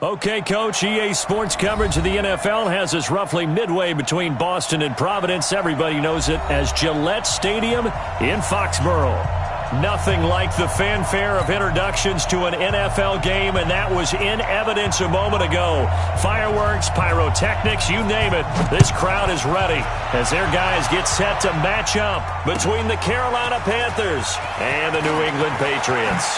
Okay, Coach, EA Sports coverage of the NFL has us roughly midway between Boston and Providence. Everybody knows it as Gillette Stadium in Foxborough. Nothing like the fanfare of introductions to an NFL game, and that was in evidence a moment ago. Fireworks, pyrotechnics, you name it. This crowd is ready as their guys get set to match up between the Carolina Panthers and the New England Patriots.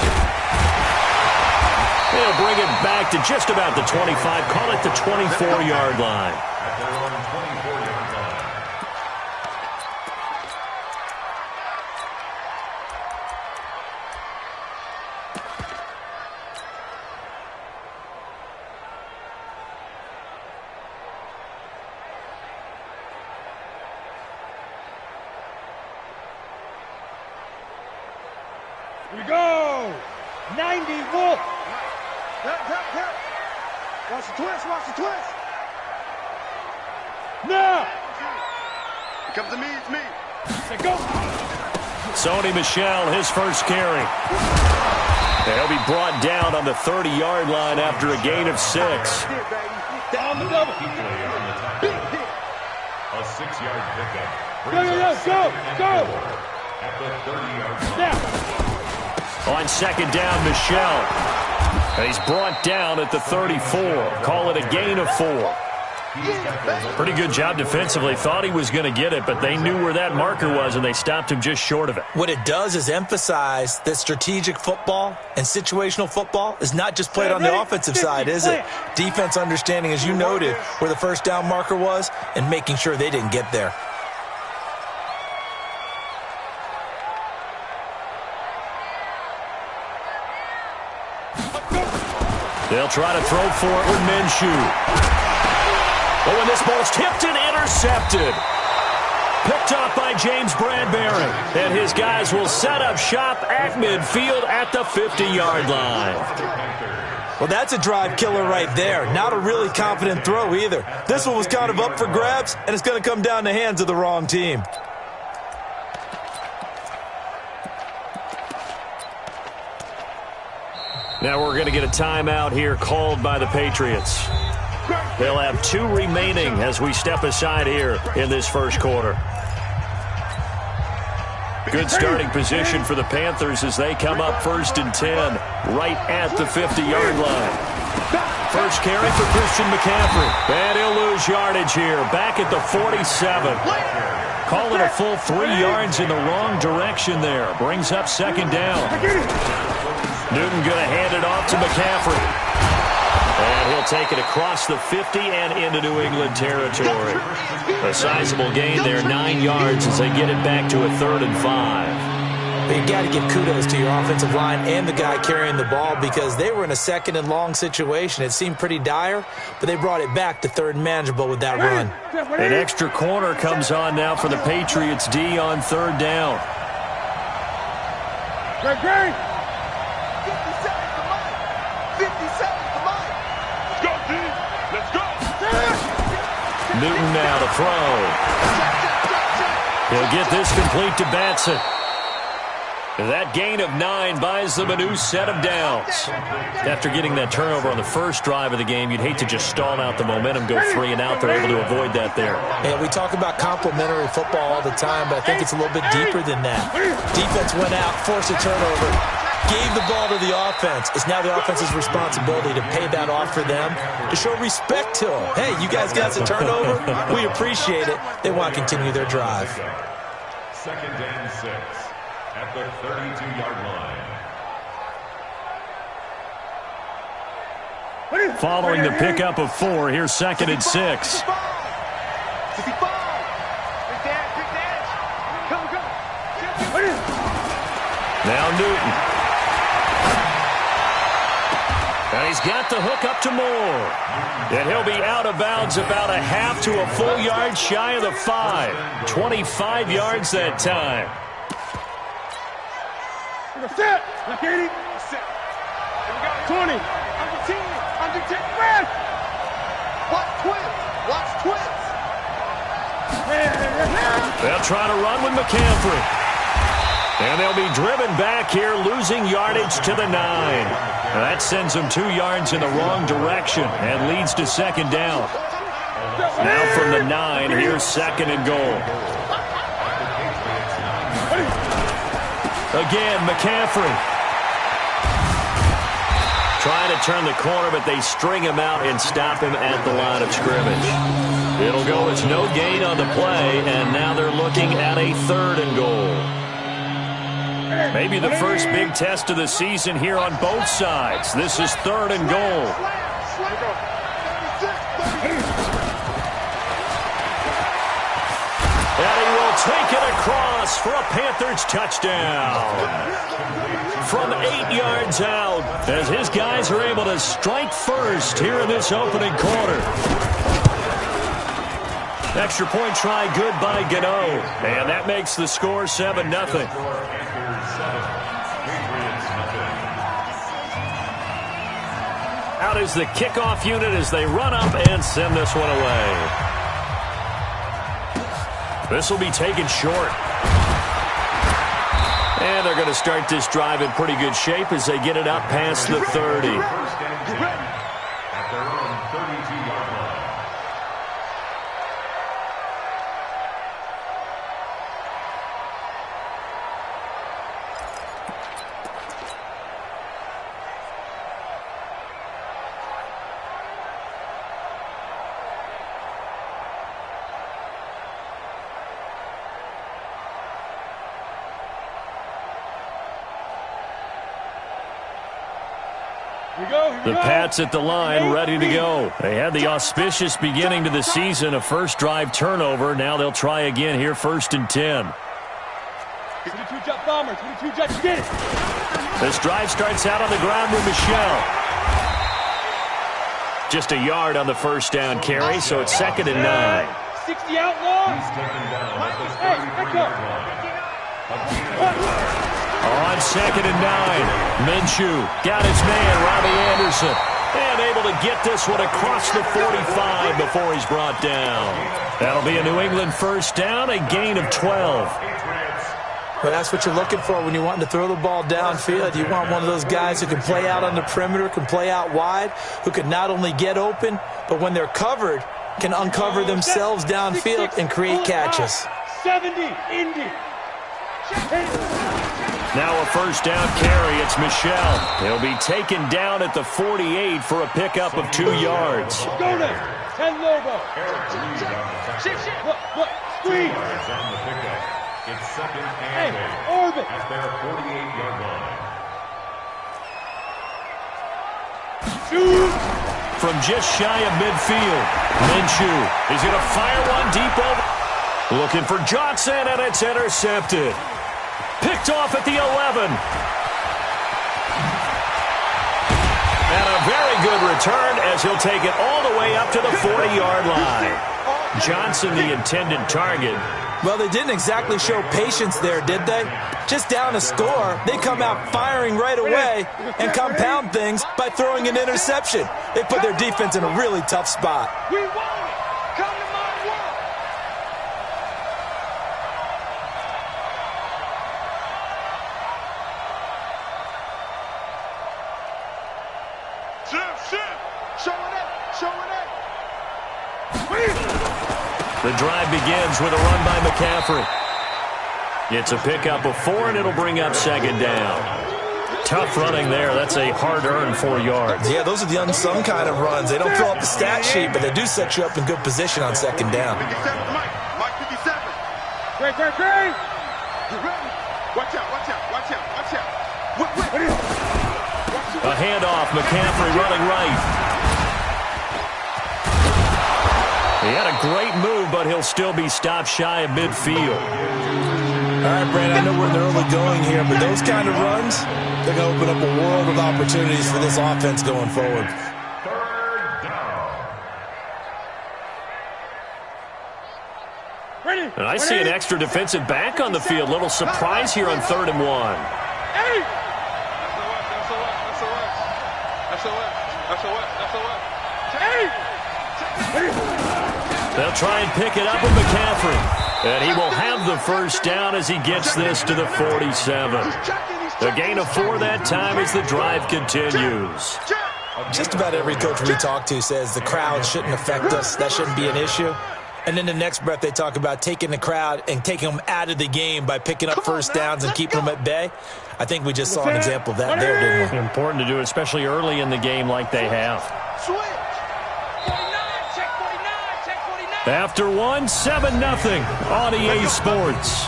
They'll bring it back to just about the 25, call it the 24-yard line. Here we go! 90 Wolf! Watch the twist, watch the twist! Now! Here comes to me, it's me. Let's go! Sony Michel, his first carry. He'll be brought down on the 30-yard line after a gain of 6. Down the double. A 6-yard pickup. Go! At the 30-yard line. Now! On second down, Michel. He's brought down at the 34. Call it a gain of 4. Pretty good job defensively. Thought he was going to get it, but they knew where that marker was, and they stopped him just short of it. What it does is emphasize that strategic football and situational football is not just played on the offensive side, is it? Defense understanding, as you noted, where the first down marker was and making sure they didn't get there. They'll try to throw for it with Minshew. Oh, and this ball's tipped and intercepted. Picked up by James Bradbury. And his guys will set up shop at midfield at the 50-yard line. Well, that's a drive killer right there. Not a really confident throw either. This one was kind of up for grabs, and it's going to come down the hands of the wrong team. Now we're going to get a timeout here called by the Patriots. They'll have 2 remaining as we step aside here in this first quarter. Good starting position for the Panthers as they come up 1st and 10 right at the 50-yard line. First carry for Christian McCaffrey. And he'll lose yardage here. Back at the 47. Call it a full 3 yards in the wrong direction there. Brings up second down. Newton going to hand it off to McCaffrey. And he'll take it across the 50 and into New England territory. A sizable gain there, 9 yards as they get it back to a 3rd and 5. But you got to give kudos to your offensive line and the guy carrying the ball because they were in a 2nd and long situation. It seemed pretty dire, but they brought it back to 3rd and manageable with that run. An extra corner comes on now for the Patriots D on 3rd down. Great! Newton now to throw. He'll get this complete to Batson. That gain of 9 buys them a new set of downs. After getting that turnover on the first drive of the game, you'd hate to just stall out the momentum, go 3 and out. They're able to avoid that there. Yeah, we talk about complementary football all the time, but I think it's a little bit deeper than that. Defense went out, forced a turnover, gave the ball to the offense. It's now the offense's responsibility to pay that off for them, to show respect to them. Hey, you guys got the turnover. We appreciate it. They want to continue their drive. 2nd and 6 at the 32-yard line. Following the pickup of 4, here's 2nd and 6. Now Newton. And he's got the hook up to Moore. And he'll be out of bounds about a half to a full yard shy of the 5. 25 yards that time. Set! Look at him! 20! Under 10! Under 10! Red! Watch twins! Watch twins! They'll try to run with McCaffrey. And And they'll be driven back here, losing yardage to the 9. That sends them 2 yards in the wrong direction and leads to second down. Now from the 9, here's second and goal. Again, McCaffrey. Trying to turn the corner, but they string him out and stop him at the line of scrimmage. It'll go as no gain on the play, and now they're looking at a third and goal. Maybe the first big test of the season here on both sides. This is third and goal. And he will take it across for a Panthers touchdown. From 8 yards out, as his guys are able to strike first here in this opening quarter. Extra point try good by Gano. And that makes the score 7-0. Out is the kickoff unit as they run up and send this one away. This will be taken short. And they're going to start this drive in pretty good shape as they get it up past the 30. At their own 32-yard line. The Pats at the line, ready to go. They had the auspicious beginning to the season, a first drive turnover. Now they'll try again here, 1st and 10. 22-jet bomber, 22-jet, get it! This drive starts out on the ground with Michelle. Just a yard on the first down carry, so it's 2nd and 9. 60 out long. He's taken down at the Hey, 33-yard line. On 2nd and 9, Minshew got his man, Robbie Anderson, and able to get this one across the 45 before he's brought down. That'll be a New England first down, a gain of 12. Well, that's what you're looking for when you want to throw the ball downfield. You want one of those guys who can play out on the perimeter, can play out wide, who can not only get open, but when they're covered, can uncover themselves downfield and create catches. 70, Indy. Now a first down carry. It's Michelle. He'll be taken down at the 48 for a pickup of 2 yards. Go there. 10 Lobo. Look, squeeze. On the pickup. It's 2nd Hey, and 8 orbit. at their 48-yard line. Shoot. From just shy of midfield, Minshew is going to fire one deep over. Looking for Johnson, and it's intercepted. Picked off at the 11. And a very good return as he'll take it all the way up to the 40-yard line. Johnson, the intended target. Well, they didn't exactly show patience there, did they? Just down a score, they come out firing right away and compound things by throwing an interception. They put their defense in a really tough spot. We want it. Come to my world. Showing up. The drive begins with a run by McCaffrey. It's a pickup of 4, and it'll bring up 2nd down. Tough running there. That's a hard-earned 4 yards. Yeah, those are the unsung kind of runs. They don't fill up the stat sheet, but they do set you up in good position on 2nd down. Mike 57. Great. You ready? Watch out. Wait. A handoff, McCaffrey running right. He had a great move, but he'll still be stopped shy of midfield. All right, Brad, I know we're in the early going here, but those kind of runs, they're going to open up a world of opportunities for this offense going forward. 3rd down. Ready. And I see an extra defensive back on the field. Little surprise here on 3rd and 1. Hey. Hey. They'll try and pick it up with McCaffrey. And he will have the first down as he gets this to the 47. A gain of 4 that time as the drive continues. Just about every coach we talk to says the crowd shouldn't affect us. That shouldn't be an issue. And then the next breath they talk about taking the crowd and taking them out of the game by picking up first downs and keeping them at bay. I think we just saw an example of that there, didn't we? Important to do, especially early in the game like they have. After 1, 7-0 on EA Sports.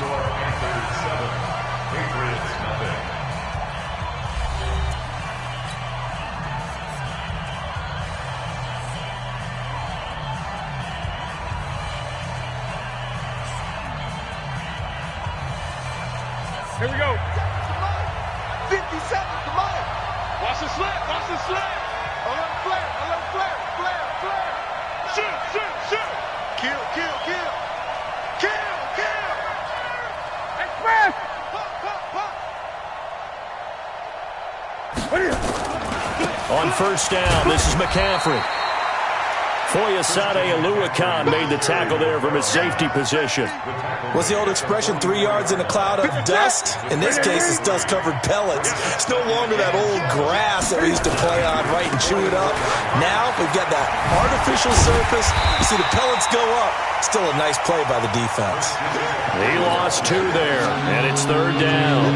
Here we go. 50 seconds, come on. Watch the slip, watch the slip. A little flare, a little flare, flare, flare. Shoot, shoot, shoot. Kill, kill, kill. Kill, kill. Express. Pop, pop, pop. On first down, this is McCaffrey. Foyesade Oluwakan made the tackle there from his safety position. What's the old expression, 3 yards in a cloud of dust? In this case, it's dust-covered pellets. It's no longer that old grass that we used to play on, right, and chew it up. Now, we've got that artificial surface. You see the pellets go up. Still a nice play by the defense. He lost 2 there, and it's third down.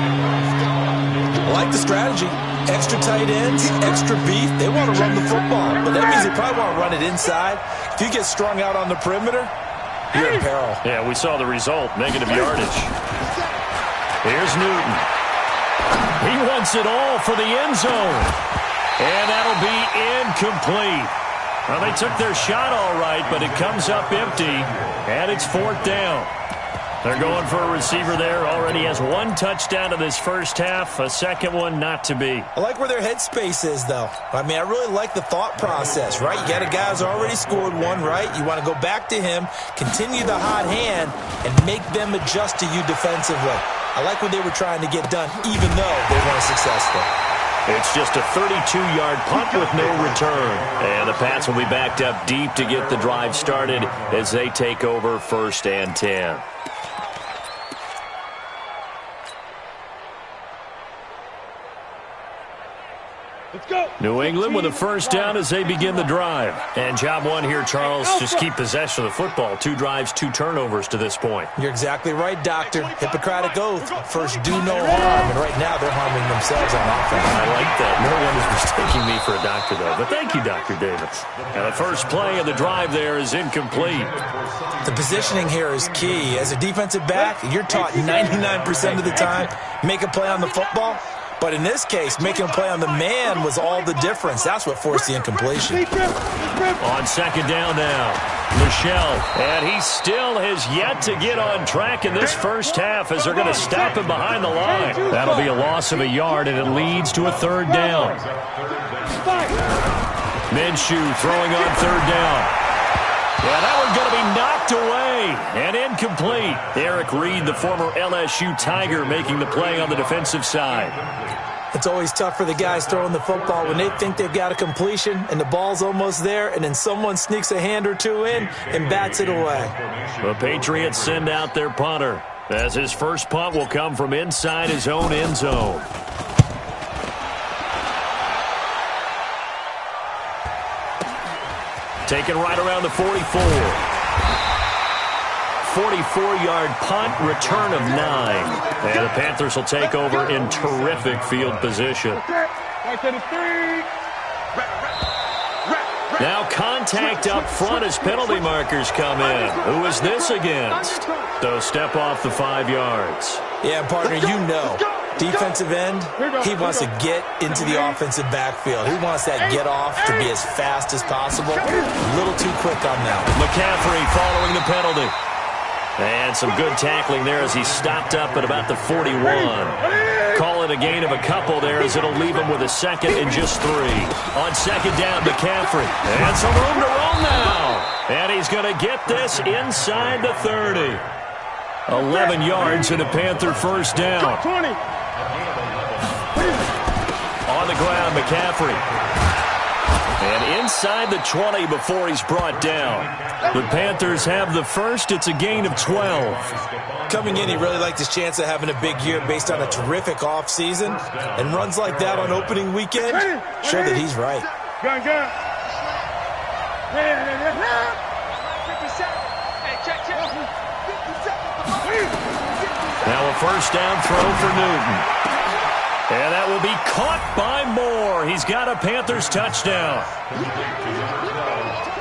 I like the strategy. Extra tight ends, extra beef. They want to run the football, but that means they probably want to run it inside. If you get strung out on the perimeter, you're in peril. Yeah, we saw the result, negative yardage. Here's Newton. He wants it all for the end zone. And that'll be incomplete. Well, they took their shot all right, but it comes up empty, and it's fourth down. They're going for a receiver there. Already has 1 touchdown in this first half. A second one not to be. I like where their headspace is, though. I mean, I really like the thought process, right? You got a guy who's already scored 1, right? You want to go back to him, continue the hot hand, and make them adjust to you defensively. I like what they were trying to get done, even though they weren't successful. It's just a 32-yard punt with no return. And the Pats will be backed up deep to get the drive started as they take over 1st and 10. Let's go. New England with a first down as they begin the drive. And job 1 here, Charles, just keep possession of the football. 2 drives, 2 turnovers to this point. You're exactly right, Doctor. Hippocratic oath. First, do no harm. And right now, they're harming themselves on offense. I like that. No one is mistaking me for a doctor, though. But thank you, Dr. Davis. And the first play of the drive there is incomplete. The positioning here is key. As a defensive back, you're taught 99% of the time, make a play on the football. But in this case, making a play on the man was all the difference. That's what forced the incompletion. On second down now, Michelle. And he still has yet to get on track in this first half as they're going to stop him behind the line. That'll be a loss of a yard, and it leads to a third down. Minshew throwing on third down. Yeah, that one's going to be knocked away and incomplete. Eric Reed, the former LSU Tiger, making the play on the defensive side. It's always tough for the guys throwing the football when they think they've got a completion and the ball's almost there, and then someone sneaks a hand or 2 in and bats it away. The Patriots send out their punter as his first punt will come from inside his own end zone. Taken right around the 44. 44-yard punt, return of 9. And the Panthers will take over in terrific field position. Now contact up front as penalty markers come in. Who is this against? They'll step off the 5 yards. Yeah, partner, you know. Defensive end, he wants to get into the offensive backfield. He wants that get off to be as fast as possible. A little too quick on that. McCaffrey following the penalty. And some good tackling there as he stopped up at about the 41. Call it a gain of a couple there as it'll leave him with a second and just 3. On second down, McCaffrey. And some room to roll now. And he's going to get this inside the 30. 11 yards and a Panther first down. 20. On the ground, McCaffrey. And inside the 20 before he's brought down. The Panthers have the first. It's a gain of 12. Coming in, he really liked his chance of having a big year based on a terrific offseason. And runs like that on opening weekend, sure that he's right. Gun. Now a first down throw for Newton. And that will be caught by Moore. He's got a Panthers touchdown.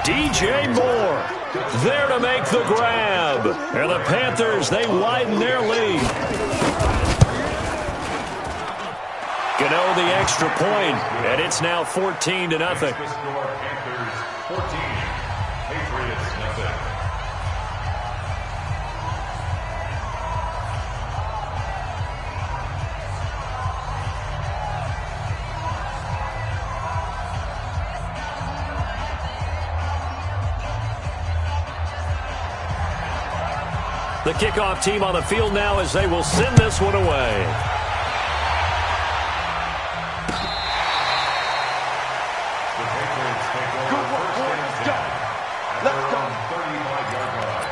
DJ Moore there to make the grab. And the Panthers, they widen their lead. Gano the extra point, and it's now 14-0. Panthers 14, Patriots nothing. The kickoff team on the field now as they will send this one away. The Patriots take over first and 10 at their own 35-yard line.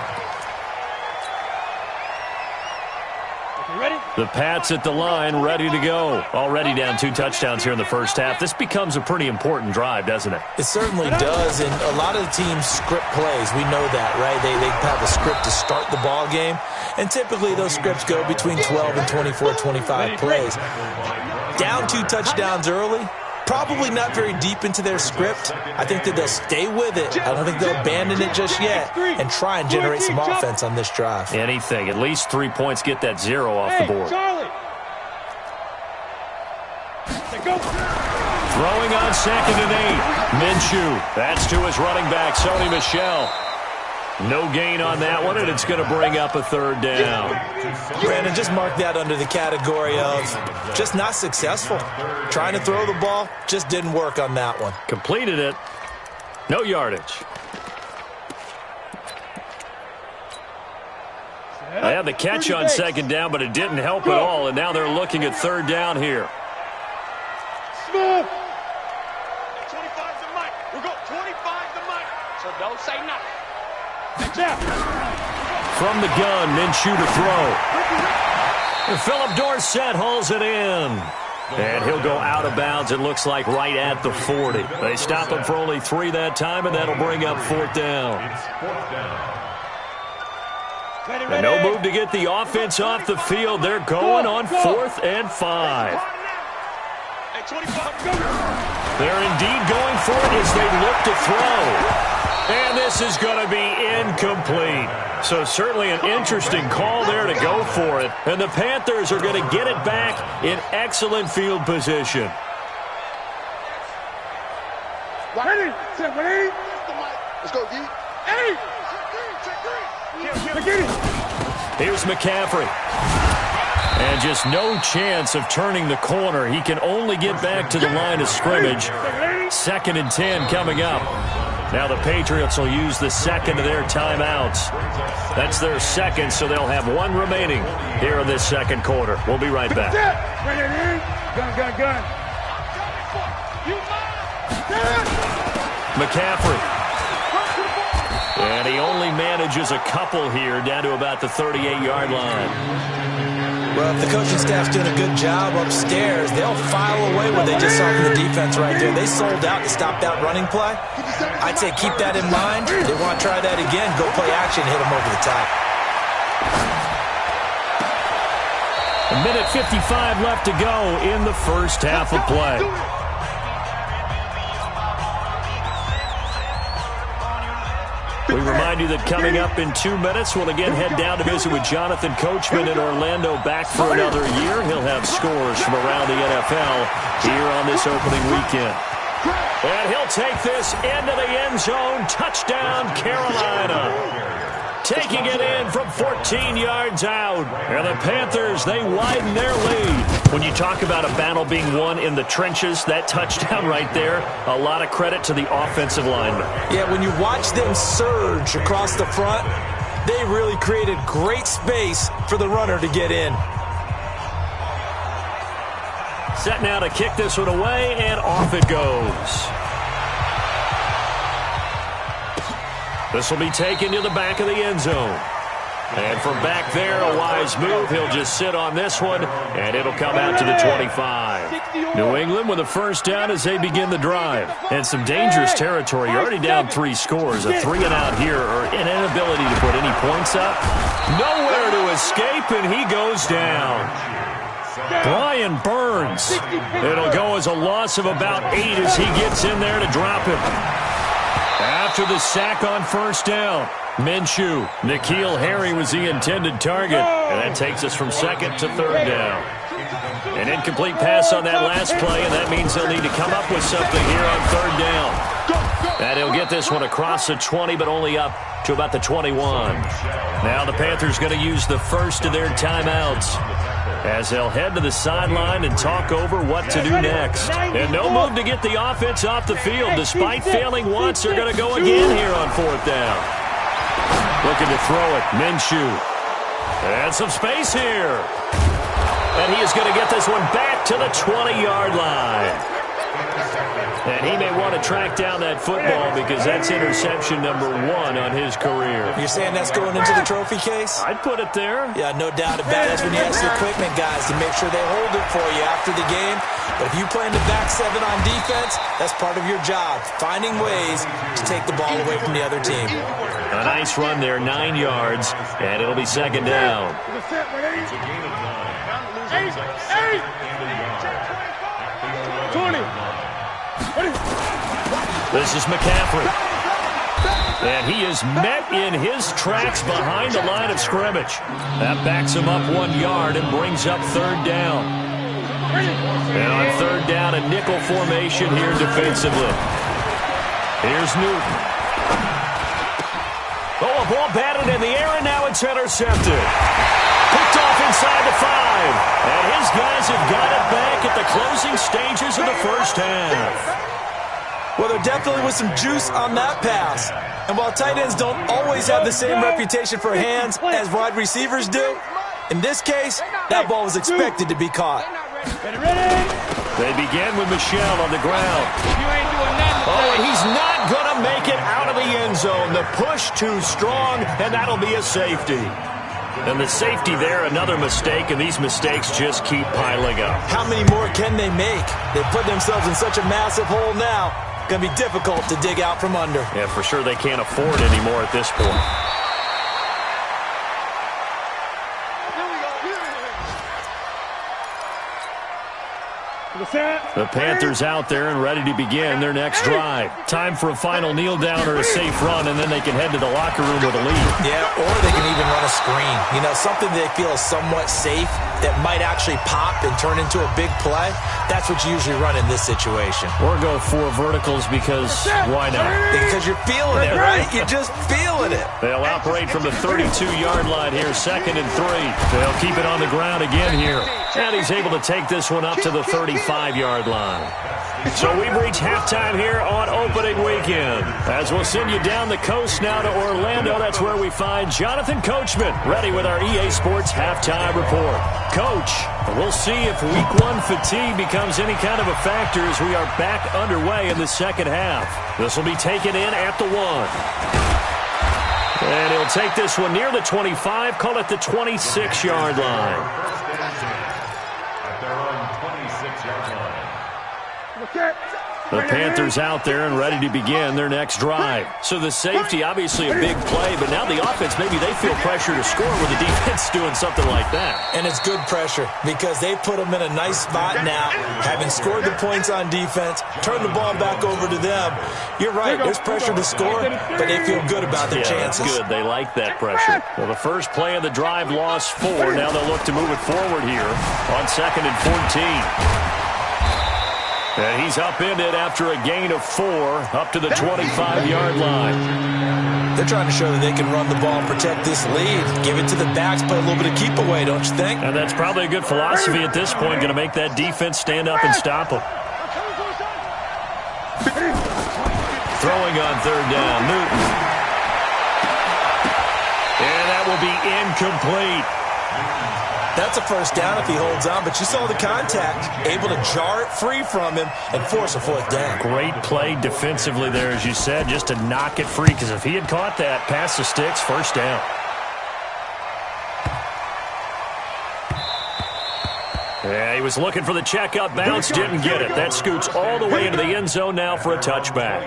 Ready? The Pats at the line, ready to go. Already down 2 touchdowns here in the first half. This becomes a pretty important drive, doesn't it? It certainly does, and a lot of the teams script plays. We know that, right? They have a script to start the ball game, and typically those scripts go between 12 and 24, 25 plays. Down 2 touchdowns early, probably not very deep into their script. I think that they'll stay with it. I don't think they'll abandon it just yet and try and generate some offense on this drive. Anything. At least 3 points, get that 0 off the board. Charlie. Go. Throwing on 2nd and 8. Minshew. That's to his running back, Sony Michel. No gain on that one, and it's going to bring up a 3rd down. Brandon, just mark that under the category of just not successful. Trying to throw the ball, just didn't work on that one. Completed it. No yardage. They had the catch on 2nd down, but it didn't help at all, and now they're looking at 3rd down here. Smooth. 25's the mic. We'll go 25's the mic. So don't say nothing. From the gun, Minshew to throw. And Philip Dorsett hauls it in. And he'll go out of bounds, it looks like, right at the 40. They stop him for only 3 that time, and that'll bring up 4th down. It's 4th down. And no move to get the offense off the field. They're going on 4th and 5. They're indeed going for it as they look to throw. And this is going to be incomplete. So certainly an interesting call there to go for it. And the Panthers are going to get it back in excellent field position. Ready? Ready? Let's go, D. Hey! Here's McCaffrey. And just no chance of turning the corner. He can only get back to the line of scrimmage. 2nd and 10 coming up. Now the Patriots will use the 2nd of their timeouts. That's their 2nd, so they'll have 1 remaining here in this 2nd quarter. We'll be right back. Gun. McCaffrey. And he only manages a couple here down to about the 38-yard line. Well, if the coaching staff's doing a good job upstairs, they'll file away what they just saw from the defense right there. They sold out to stop that running play. I'd say keep that in mind. They want to try that again. Go play action, hit them over the top. 1:55 left to go in the first half of play. We remind you that coming up in 2 minutes, we'll again head down to visit with Jonathan Coachman in Orlando, back for another year. He'll have scores from around the NFL here on this opening weekend. And he'll take this into the end zone. Touchdown, Carolina. Taking it in from 14 yards out. And the Panthers, they widen their lead. When you talk about a battle being won in the trenches, that touchdown right there, a lot of credit to the offensive linemen. Yeah, when you watch them surge across the front, they really created great space for the runner to get in. Set now to kick this one away, and off it goes. This will be taken to the back of the end zone. And from back there, a wise move. He'll just sit on this one, and it'll come out to the 25. New England with a first down as they begin the drive. And some dangerous territory. You're already down 3 scores. A 3-and-out here, or an inability to put any points up. Nowhere to escape, and he goes down. Brian Burns. It'll go as a loss of about 8 as he gets in there to drop him. After the sack on first down, Minshew. N'Keal Harry was the intended target, and that takes us from second to third down. An incomplete pass on that last play, and that means they'll need to come up with something here on third down. And he'll get this one across the 20, but only up to about the 21. Now the Panthers going to use the first of their timeouts as they'll head to the sideline and talk over what to do next. And no move to get the offense off the field. Despite failing once, they're going to go again here on fourth down. Looking to throw it, Minshew. And some space here. And he is going to get this one back to the 20-yard line. And he may want to track down that football because that's interception number 1 on his career. You're saying that's going into the trophy case? I'd put it there. Yeah, no doubt about it. That's when you ask the equipment guys to make sure they hold it for you after the game. But if you play in the back 7 on defense, that's part of your job, finding ways to take the ball away from the other team. A nice run there, 9 yards, and it'll be second down. It's a gain of 9. 20. This is McCaffrey. And he is met in his tracks behind the line of scrimmage. That backs him up 1 yard and brings up third down. And on third down, a nickel formation here defensively. Here's Newton. Oh, a ball batted in the air, and now it's intercepted. Picked off inside the 5. And his guys have got it back at the closing stages of the first half. Well, there definitely was some juice on that pass. And while tight ends don't always have the same reputation for hands as wide receivers do, in this case, that ball was expected to be caught. They begin with Michel on the ground. Oh, and he's not going to make it out of the end zone. The push too strong, and that'll be a safety. And the safety there, another mistake, and these mistakes just keep piling up. How many more can they make? They put themselves in such a massive hole now. Going to be difficult to dig out from under. Yeah, for sure they can't afford anymore at this point. The Panthers out there and ready to begin their next drive. Time for a final kneel down or a safe run, and then they can head to the locker room with a lead. Yeah, or they can even run a screen. You know, something they feel is somewhat safe that might actually pop and turn into a big play. That's what you usually run in this situation. Or go 4 verticals because why not? Because you're feeling it, right? You're just feeling it. They'll operate from the 32-yard line here, 2nd and 3. They'll keep it on the ground again here. And he's able to take this one up to the 35-yard line. So we've reached halftime here on opening weekend. As we'll send you down the coast now to Orlando, that's where we find Jonathan Coachman, ready with our EA Sports halftime report. Coach, we'll see if week 1 fatigue becomes any kind of a factor as we are back underway in the second half. This will be taken in at the 1. And he'll take this one near the 25, call it the 26-yard line. At their own 26-yard line. The Panthers out there and ready to begin their next drive. So the safety, obviously a big play, but now the offense, maybe they feel pressure to score with the defense doing something like that. And it's good pressure because they put them in a nice spot now, having scored the points on defense, turn the ball back over to them. You're right, there's pressure to score, but they feel good about their chances. That's good. They like that pressure. Well, the first play of the drive lost 4. Now they'll look to move it forward here on 2nd and 14. And he's upended after a gain of 4 up to the 25-yard line. They're trying to show that they can run the ball and protect this lead. Give it to the backs, play a little bit of keep away, don't you think? And that's probably a good philosophy at this point, going to make that defense stand up and stop them. Throwing on third down, Newton. And that will be incomplete. That's a first down if he holds on, but you saw the contact, able to jar it free from him and force a fourth down. Great play defensively there, as you said, just to knock it free, because if he had caught that, past the sticks, first down. Yeah, he was looking for the check-up bounce, didn't get it. That scoots all the way into the end zone now for a touchback.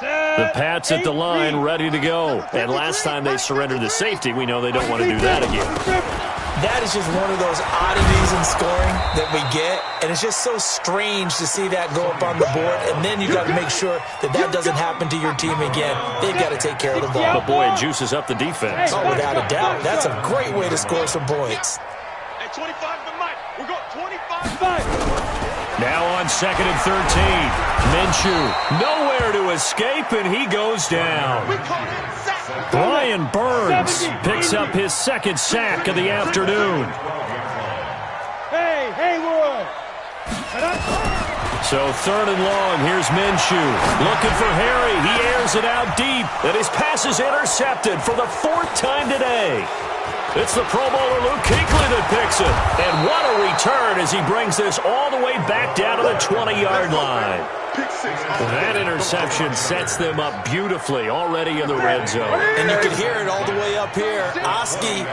The Pats at the line, ready to go. And last time they surrendered the safety, we know they don't want to do that again. That is just one of those oddities in scoring that we get, and it's just so strange to see that go up on the board, and then you got to make sure that that doesn't happen to your team again. They've got to take care of the ball. But boy, it juices up the defense. Oh, without a doubt. That's a great way to score some points. Hey, 25 to Mike. We're going 25-5. Now on 2nd and 13. Minshew, nowhere to escape, and he goes down. Brian Burns picks up his second sack of the afternoon. Hey, Haywood. So 3rd and long, here's Minshew. Looking for Harry. He airs it out deep, and his pass is intercepted for the 4th time today. It's the Pro Bowler Luke Kuechly that picks it. And what a return as he brings this all the way back down to the 20-yard line. That interception sets them up beautifully already in the red zone. And you can hear it all the way up here. Oski,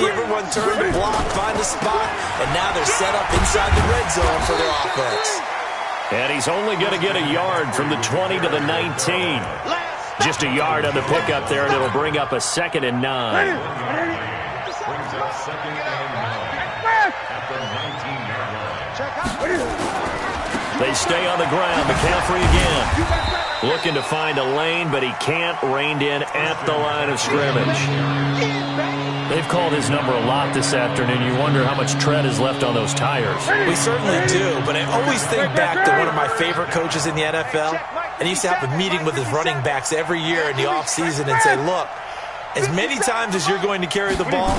everyone turned to block, find a spot, and now they're set up inside the red zone for their offense. And he's only going to get a yard from the 20 to the 19. Just a yard on the pickup there, and it'll bring up a 2nd and 9. Brings up 2nd and 9 at the 19-yard line. They stay on the ground. McCaffrey again. Looking to find a lane, but he can't. Reined in at the line of scrimmage. They've called his number a lot this afternoon. You wonder how much tread is left on those tires. We certainly do, but I always think back to one of my favorite coaches in the NFL, and he used to have a meeting with his running backs every year in the offseason and say, look, as many times as you're going to carry the ball,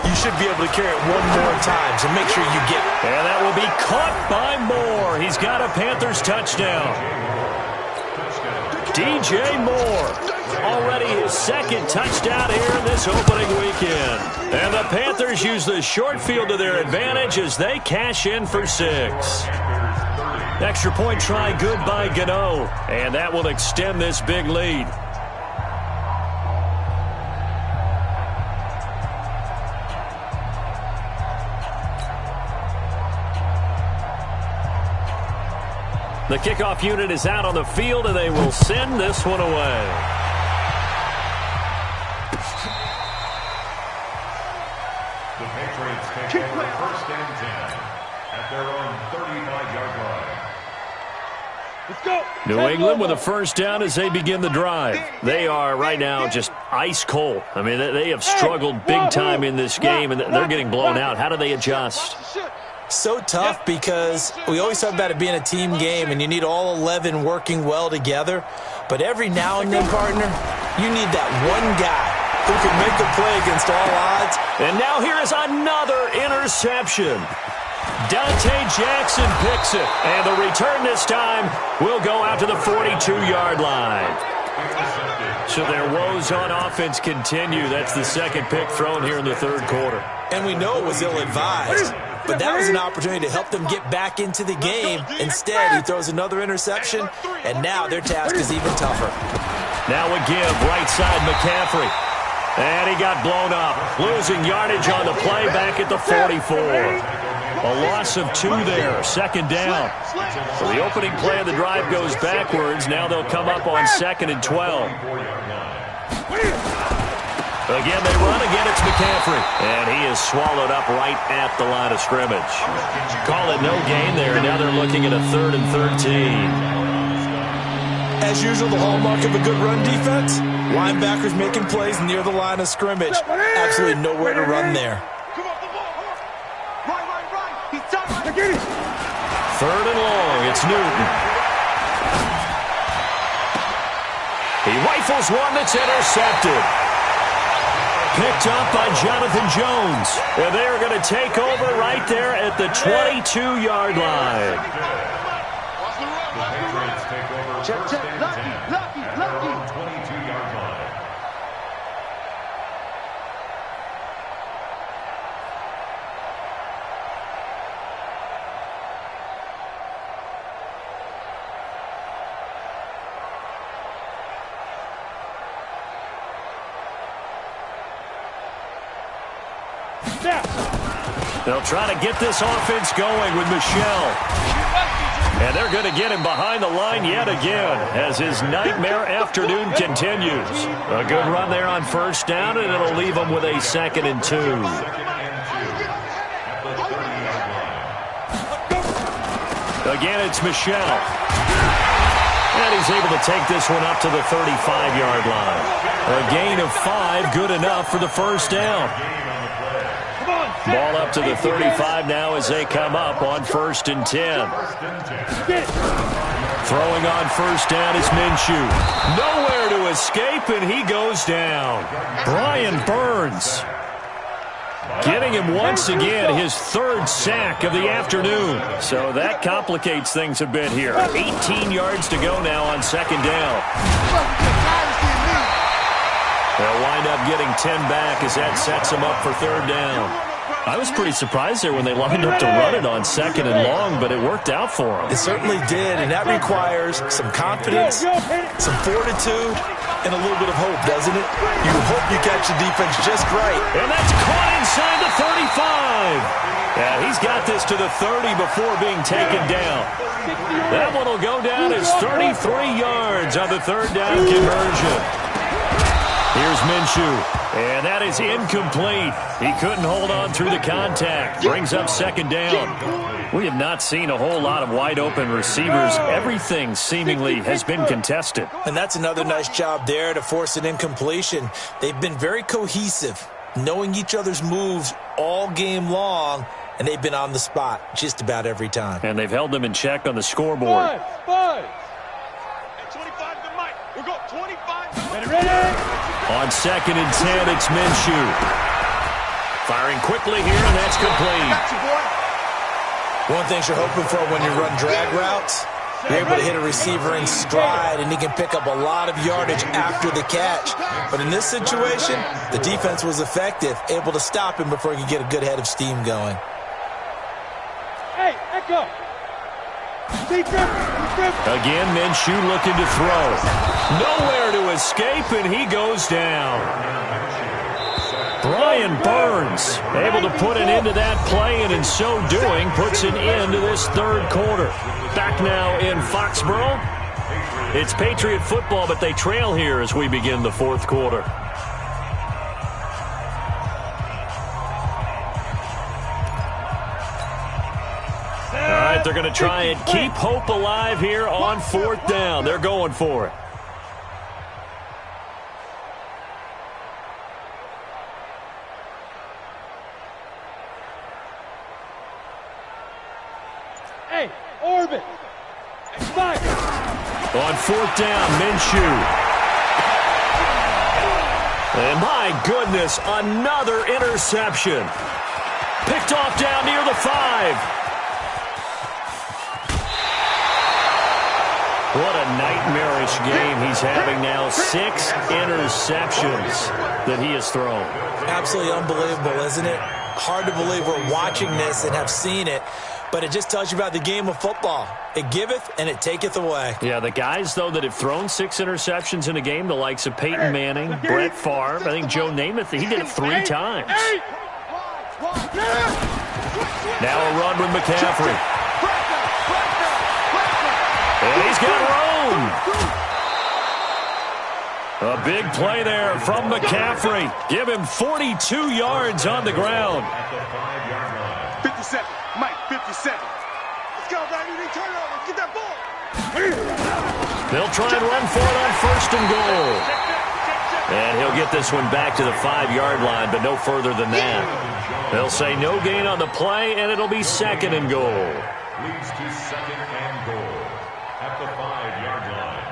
you should be able to carry it one more time, so make sure you get it. And that will be caught by Moore. He's got a Panthers touchdown. DJ Moore, already his 2nd touchdown here in this opening weekend. And the Panthers use the short field to their advantage as they cash in for 6. Extra point try good by Gano, and that will extend this big lead. The kickoff unit is out on the field, and they will send this one away. The Patriots take over 1st and 10 at their own 35-yard line. Let's go. New England with a first down as they begin the drive. They are right now just ice cold. I mean, they have struggled big time in this game, and they're getting blown out. How do they adjust? So tough because we always talk about it being a team game and you need all 11 working well together. But every now and then, partner, you need that one guy who can make a play against all odds. And now here is another interception. Dante Jackson picks it. And the return this time will go out to the 42-yard line. So their woes on offense continue. That's the 2nd pick thrown here in the 3rd quarter. And we know it was ill-advised. But that was an opportunity to help them get back into the game. Instead, he throws another interception, and now their task is even tougher. Now a give, right side McCaffrey. And he got blown up. Losing yardage on the play back at the 44. A loss of 2 there, 2nd down. So the opening play of the drive goes backwards. Now they'll come up on 2nd and 12. Again, they run. Again, it's McCaffrey. And he is swallowed up right at the line of scrimmage. Call it no gain there. Now they're looking at a 3rd and 13. As usual, the hallmark of a good run defense, linebackers making plays near the line of scrimmage. Absolutely nowhere to run there. 3rd and long. It's Newton. He rifles one that's intercepted. Picked up by Jonathan Jones. And they are going to take over right there at the 22-yard line. The Patriots take over 1st and 10 at their own 22-yard They'll try to get this offense going with Michel. And they're going to get him behind the line yet again as his nightmare afternoon continues. A good run there on first down, and it'll leave him with a 2nd and 2. Again, it's Michel. And he's able to take this one up to the 35-yard line. A gain of 5, good enough for the first down. Ball up to the 35 now as they come up on 1st and 10. Throwing on first down is Minshew. Nowhere to escape, and he goes down. Brian Burns getting him once again, his 3rd sack of the afternoon. So that complicates things a bit here. 18 yards to go now on 2nd down. They'll wind up getting 10 back as that sets them up for 3rd down. I was pretty surprised there when they lined up to run it on 2nd and long, but it worked out for them. It certainly did, and that requires some confidence, some fortitude, and a little bit of hope, doesn't it? You hope you catch the defense just right. And that's caught inside the 35. Yeah, he's got this to the 30 before being taken down. That one will go down as 33 yards on the 3rd down conversion. Here's Minshew, and that is incomplete. He couldn't hold on through the contact. Brings up 2nd down. We have not seen a whole lot of wide-open receivers. Everything seemingly has been contested. And that's another nice job there to force an incompletion. They've been very cohesive, knowing each other's moves all game long, and they've been on the spot just about every time. And they've held them in check on the scoreboard. Five. 25 to Mike. We got 25. Ready? On 2nd and 10, it's Minshew. Firing quickly here, and that's complete. One thing you're hoping for when you run drag routes, you're able to hit a receiver in stride, and he can pick up a lot of yardage after the catch. But in this situation, the defense was effective, able to stop him before he could get a good head of steam going. Hey, Echo. Again, Minshew looking to throw. Nowhere to escape, and he goes down. Brian Burns able to put an end to that play, and in so doing, puts an end to this 3rd quarter. Back now in Foxborough. It's Patriot football, but they trail here as we begin the 4th quarter. All right, they're going to try and keep hope alive here on 4th down. They're going for it. Hey, Orbit. Spike. On 4th down, Minshew. And my goodness, another interception. Picked off down near the 5. What a nightmarish game he's having now. 6 interceptions that he has thrown. Absolutely unbelievable, isn't it? Hard to believe we're watching this and have seen it, but it just tells you about the game of football. It giveth and it taketh away. Yeah, the guys, though, that have thrown 6 interceptions in a game, the likes of Peyton Manning, Brett Favre, I think Joe Namath, he did it 3 times. Now a run with McCaffrey. And he's got room. A big play there from McCaffrey. Give him 42 yards on the ground. 57. Mike, 57. Let's go, baby. Turn it over. Get that ball. They'll try and run for it on 1st and goal. And he'll get this one back to the 5-yard line, but no further than that. They'll say no gain on the play, and it'll be 2nd and goal. Leads to 2nd and goal at the 5-yard line.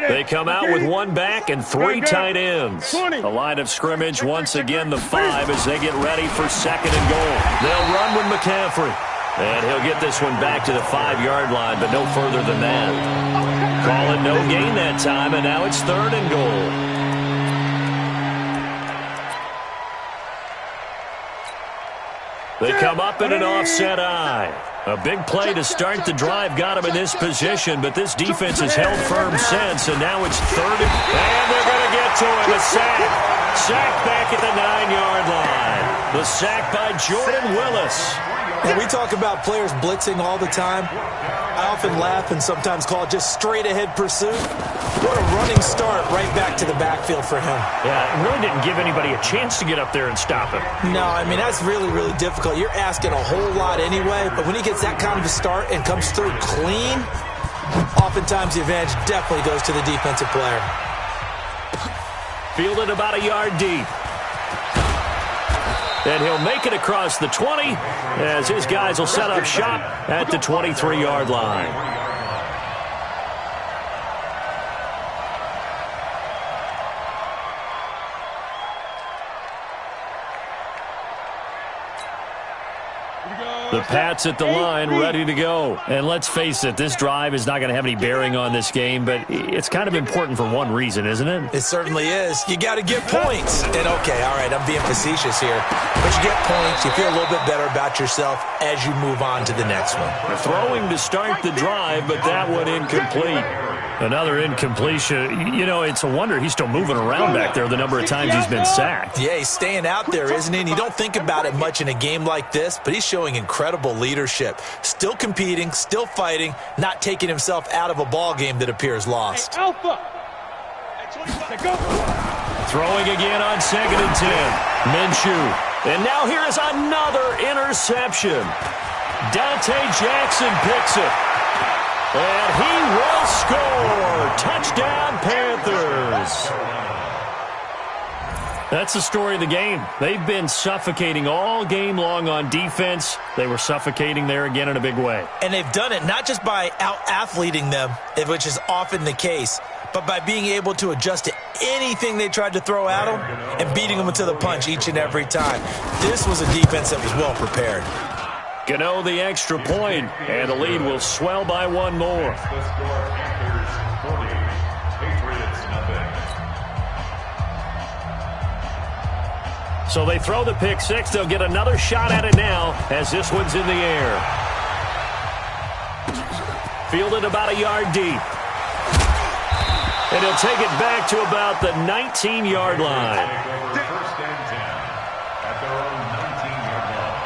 They come out with 1 back and 3 tight ends. The line of scrimmage, once again, the 5 as they get ready for 2nd and goal. They'll run with McCaffrey. And he'll get this one back to the 5-yard line, but no further than that. Call it no gain that time, and now it's 3rd and goal. They come up in an offset eye. A big play to start the drive got him in this position, but this defense has held firm since, and now it's third. And they're going to get to him. A sack. Sack back at the 9-yard line. The sack by Jordan Willis. When we talk about players blitzing all the time, I often laugh and sometimes call it just straight-ahead pursuit. What a running start right back to the backfield for him. Yeah, it really didn't give anybody a chance to get up there and stop him. No, I mean, that's really, really difficult. You're asking a whole lot anyway, but when he gets that kind of a start and comes through clean, oftentimes the advantage definitely goes to the defensive player. Fielded about a yard deep. And he'll make it across the 20 as his guys will set up shop at the 23-yard line. The Pats at the line, ready to go. And let's face it, this drive is not going to have any bearing on this game, but it's kind of important for one reason, isn't it? It certainly is. You got to get points. And, okay, all right, I'm being facetious here. But you get points, you feel a little bit better about yourself as you move on to the next one. Throwing to start the drive, but that one incomplete. Another incompletion. You know, it's a wonder he's still moving around back there the number of times he's been sacked. Yeah, he's staying out there, isn't he? And you don't think about it much in a game like this, but he's showing incredible leadership. Still competing, still fighting, not taking himself out of a ball game that appears lost. Hey, Alpha. Go. Throwing again on 2nd and 10. Minshew. And now here is another interception. Dante Jackson picks it. And he will score. Touchdown, Panthers. That's the story of the game. They've been suffocating all game long on defense. They were suffocating there again in a big way. And they've done it not just by out-athleting them, which is often the case, but by being able to adjust to anything they tried to throw at them and beating them to the punch each and every time. This was a defense that was well prepared. Gano the extra point, and the lead will swell by one more. The score, Panthers 40, Patriots nothing. So they throw the pick six. They'll get another shot at it now as this one's in the air. Fielded about a yard deep. And he'll take it back to about the 19-yard line. First and 10 at their own 19-yard line.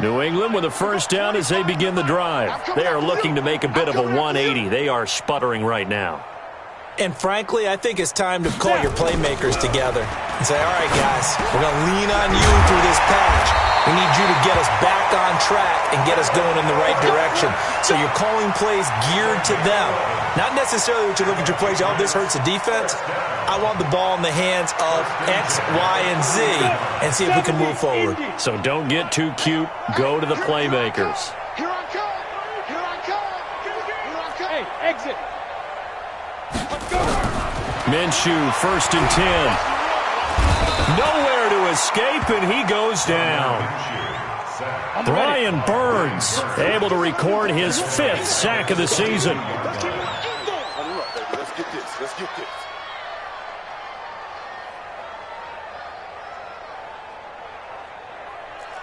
New England with a first down as they begin the drive. They are looking to make a bit of a 180. They are sputtering right now. And frankly, I think it's time to call your playmakers together and say, all right, guys, we're going to lean on you through this patch. We need you to get us back on track and get us going in the right direction. So you're calling plays geared to them. Not necessarily what you look at your plays, oh, this hurts the defense. I want the ball in the hands of X, Y, and Z and see if we can move forward. So don't get too cute. Go to the playmakers. Here I come. Here I come. Here I come. Hey, exit. Let's go. Minshew, 1st and 10. Nowhere to escape, and he goes down. Brian Burns able to record his 5th sack of the season. Let's get this. Let's get this.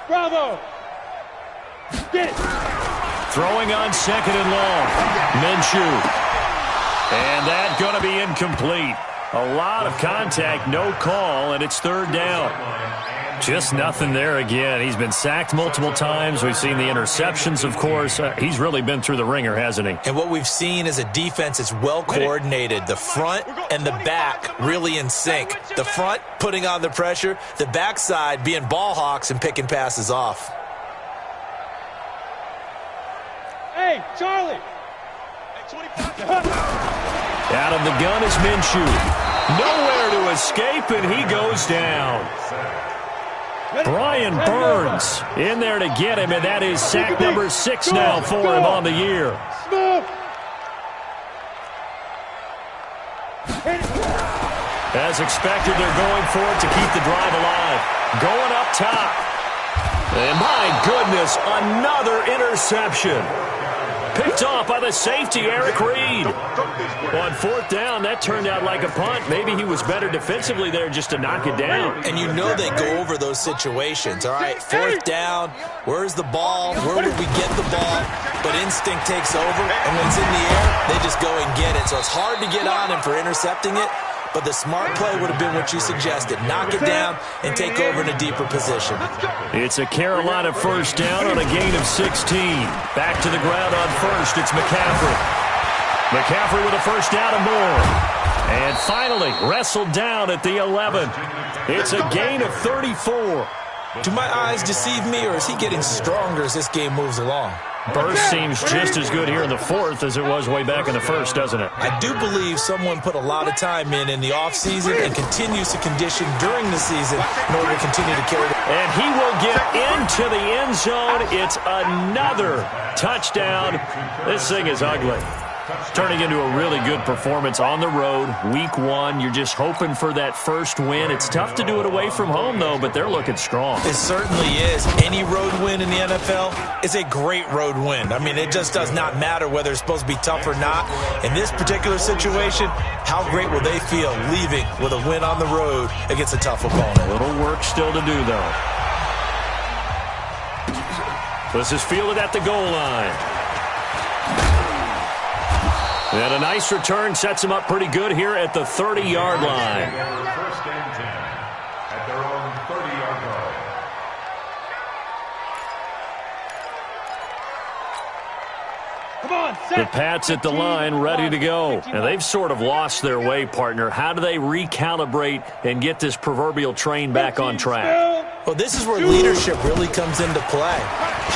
Bravo. Get it. Throwing on 2nd and long. Minshew. And that's going to be incomplete. A lot of contact, no call, and it's 3rd down. Just nothing there again. He's been sacked multiple times. We've seen the interceptions, of course. He's really been through the ringer, hasn't he? And what we've seen is a defense that's well coordinated. The front and the back really in sync. The front putting on the pressure. The backside being ball hawks and picking passes off. Hey, Charlie. Out of the gun is Minshew. Nowhere to escape, and he goes down. Brian Burns in there to get him, and that is sack number 6 now for him on the year. As expected, they're going for it to keep the drive alive. Going up top. And my goodness, another interception. Picked off by the safety, Eric Reed. On fourth down, that turned out like a punt. Maybe he was better defensively there just to knock it down. And you know they go over those situations. All right, fourth down, where's the ball? Where would we get the ball? But instinct takes over, and when it's in the air, they just go and get it. So it's hard to get on him for intercepting it, but the smart play would have been what you suggested. Knock it down and take over in a deeper position. It's a Carolina first down on a gain of 16. Back to the ground on first, it's McCaffrey. McCaffrey with a first down and more. And finally, wrestled down at the 11. It's a gain of 34. Do my eyes deceive me, or is he getting stronger as this game moves along? Burst seems just as good here in the fourth as it was way back in the first, doesn't it? I do believe someone put a lot of time in the offseason and continues to condition during the season in order to continue to carry it. And he will get into the end zone. It's another touchdown. This thing is ugly. Turning into a really good performance on the road. Week 1, you're just hoping for that first win. It's tough to do it away from home, though, but they're looking strong. It certainly is. Any road win in the NFL is a great road win. I mean, it just does not matter whether it's supposed to be tough or not. In this particular situation, how great will they feel leaving with a win on the road against a tough opponent? A little work still to do, though. This is fielded at the goal line. And a nice return sets them up pretty good here at the 30-yard line. First and 10 at their own 30-yard line. Come on, set. The Pats at the line, ready to go. And they've sort of lost their way, partner. How do they recalibrate and get this proverbial train back on track? Well, this is where leadership really comes into play.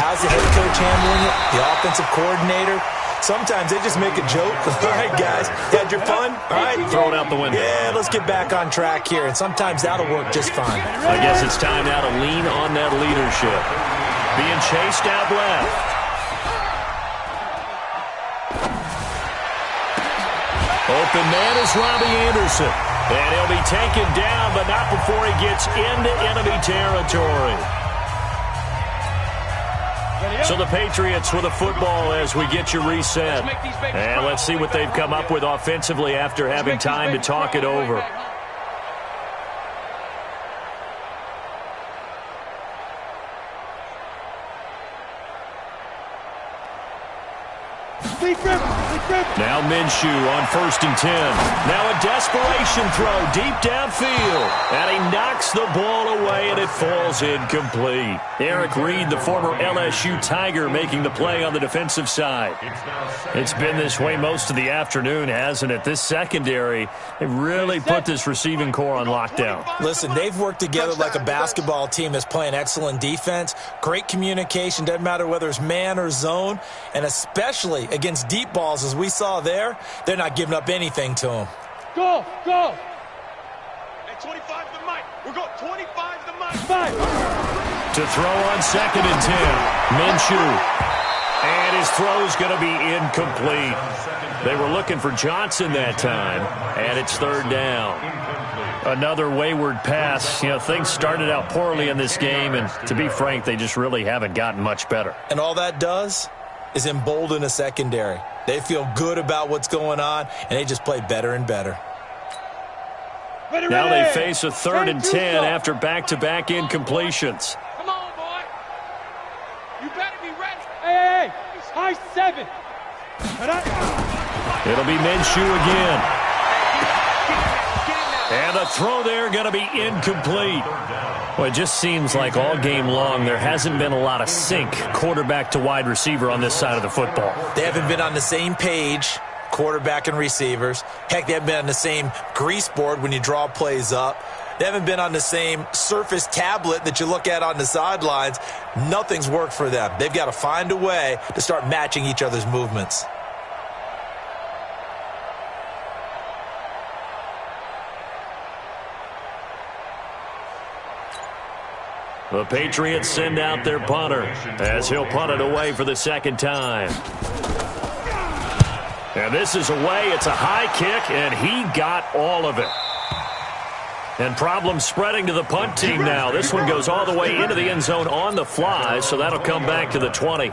How's the head coach handling it? The offensive coordinator? Sometimes they just make a joke. All right, guys, had your fun? All right. Throw it out the window. Yeah, let's get back on track here. And sometimes that'll work just fine. I guess it's time now to lean on that leadership. Being chased out left. Open man is Robbie Anderson. And he'll be taken down, but not before he gets into enemy territory. So the Patriots with a football as we get you reset. And let's see what they've come up with offensively after having time to talk it over. Now Minshew on first and 10. Now a desperation throw deep downfield. And he knocks the ball away and it falls incomplete. Eric Reed, the former LSU Tiger, making the play on the defensive side. It's been this way most of the afternoon, hasn't it? This secondary, they really put this receiving core on lockdown. Listen, they've worked together like a basketball team that's playing excellent defense. Great communication, doesn't matter whether it's man or zone. And especially against deep balls, as we saw there, they're not giving up anything to them. Go, go. At 25 the mic. We're going 25 the mic. 5. To throw on second and 10. Minshew. And his throw's going to be incomplete. They were looking for Johnson that time, and it's third down. Another wayward pass. You know, things started out poorly in this game, and to be frank, they just really haven't gotten much better. And all that does is embolden a secondary. They feel good about what's going on, and they just play better and better. Now they face a third and 10 after back-to-back incompletions. Come on, boy. You better be ready. Hey, high 7. It'll be Minshew again. And the throw there going to be incomplete. Well, it just seems like all game long there hasn't been a lot of sync quarterback to wide receiver on this side of the football. They haven't been on the same page, quarterback and receivers. Heck, they haven't been on the same grease board when you draw plays up. They haven't been on the same Surface tablet that you look at on the sidelines. Nothing's worked for them. They've got to find a way to start matching each other's movements. The Patriots send out their punter as he'll punt it away for the second time. And this is away. It's a high kick, and he got all of it. And problems spreading to the punt team now. This one goes all the way into the end zone on the fly, so that'll come back to the 20.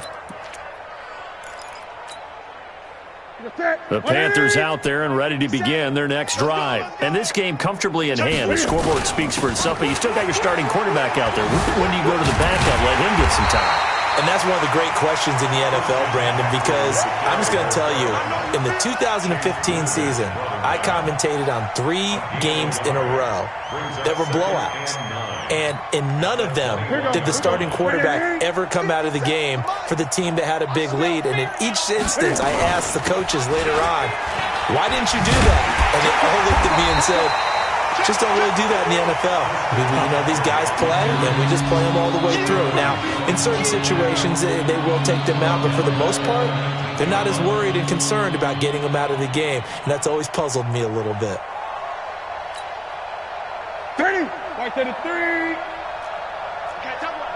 The Panthers out there and ready to begin their next drive. And this game comfortably in hand. The scoreboard speaks for itself, but you still got your starting quarterback out there. When do you go to the backup, let him get some time? And that's one of the great questions in the NFL, Brandon, because I'm just going to tell you, in the 2015 season, I commentated on 3 games in a row that were blowouts. And in none of them did the starting quarterback ever come out of the game for the team that had a big lead. And in each instance, I asked the coaches later on, why didn't you do that? And they all looked at me and said, just don't really do that in the NFL. You know, these guys play, and we just play them all the way through. Now, in certain situations, they will take them out, but for the most part, they're not as worried and concerned about getting them out of the game, and that's always puzzled me a little bit. 30. Right to the 3. Okay, double up.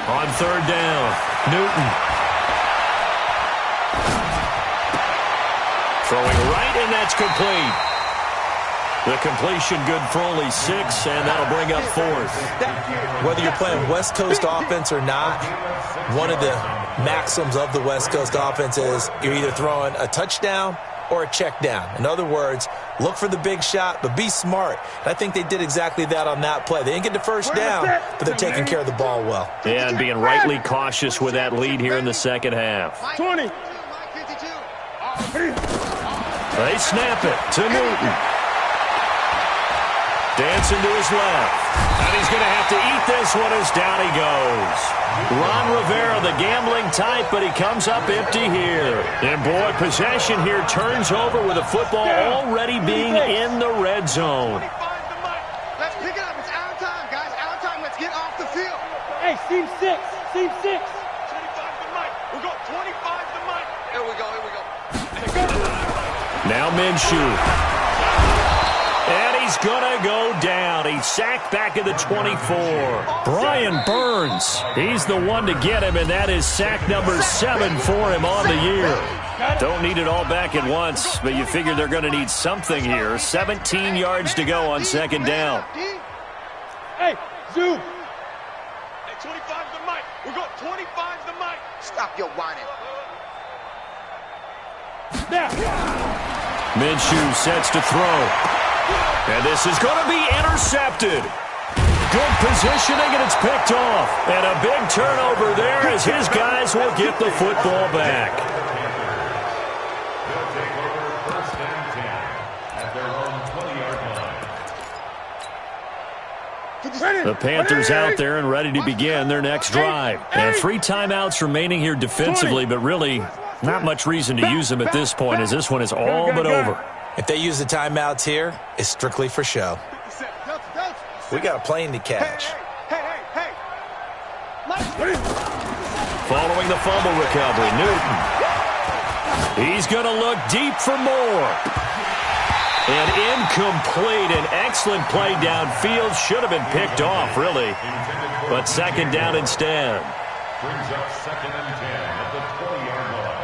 On third down, Newton. Throwing right, and that's complete. The completion good for only 6, and that'll bring up 4th. Whether you're playing West Coast offense or not, one of the maxims of the West Coast offense is you're either throwing a touchdown or a check down. In other words, look for the big shot, but be smart. And I think they did exactly that on that play. They didn't get the first down, but they're taking care of the ball well. Yeah, and being rightly cautious with that lead here in the second half. 20. They snap it to Newton. Dancing to his left. And he's going to have to eat this one as down he goes. Ron Rivera, the gambling type, but he comes up empty here. And, boy, possession here turns over with the football already being in the red zone. Let's pick it up. It's our time, guys. Our time. Let's get off the field. Hey, Seam 6. Seam 6. 25 to Mike. We'll go 25 to Mike. Here we go. Now Minshew. And he's going to go down. He's sacked back at the 24. Brian Burns, he's the one to get him, and that is sack number 7 for him on the year. Don't need it all back at once, but you figure they're going to need something here. 17 yards to go on second down. Hey, zoom. Hey, 25 to Mike. We'll go 25 to Mike. Stop your whining. Minshew sets to throw. And this is going to be intercepted. Good positioning, and it's picked off. And a big turnover there as his guys will get the football back. They'll take over first and 10 at their own 20-yard line. The Panthers out there and ready to begin their next drive. And 3 timeouts remaining here defensively, but really not much reason to use them at this point as this one is all but over. If they use the timeouts here, it's strictly for show. We got a plane to catch. Hey. Following the fumble recovery, Newton. He's going to look deep for more. And incomplete. An excellent play downfield. Should have been picked off, really. But second down instead. Brings up second and 10 at the 20-yard line.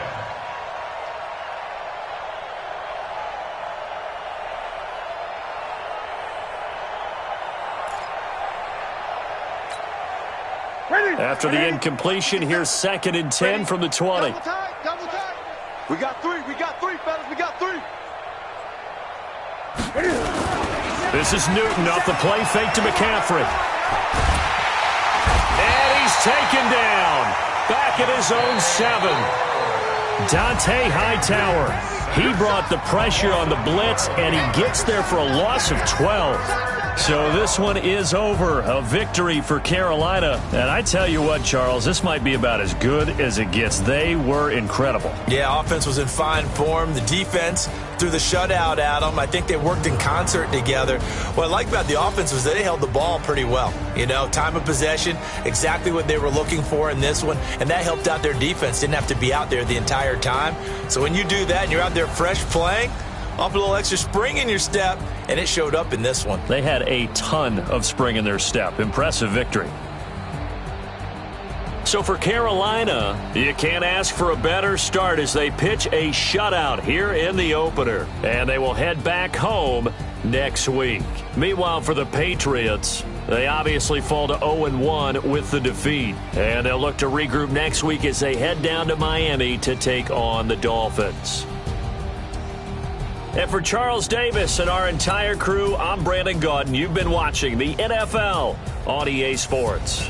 After the incompletion, here's second and 10 from the 20. Double tight. We got 3, fellas. We got 3. This is Newton off the play fake to McCaffrey. And he's taken down. Back at his own 7. Dante Hightower. He brought the pressure on the blitz, and he gets there for a loss of 12. So this one is over. A victory for Carolina. And I tell you what, Charles, this might be about as good as it gets. They were incredible. Yeah, offense was in fine form. The defense threw the shutout at them. I think they worked in concert together. What I like about the offense was they held the ball pretty well. You know, time of possession, exactly what they were looking for in this one. And that helped out their defense. Didn't have to be out there the entire time. So when you do that and you're out there fresh playing, off a little extra spring in your step, and it showed up in this one. They had a ton of spring in their step. Impressive victory. So for Carolina, you can't ask for a better start as they pitch a shutout here in the opener. And they will head back home next week. Meanwhile, for the Patriots, They obviously fall to 0-1 with the defeat. And they'll look to regroup next week as they head down to Miami to take on the Dolphins. And for Charles Davis and our entire crew, I'm Brandon Gaudin. You've been watching the NFL on EA Sports.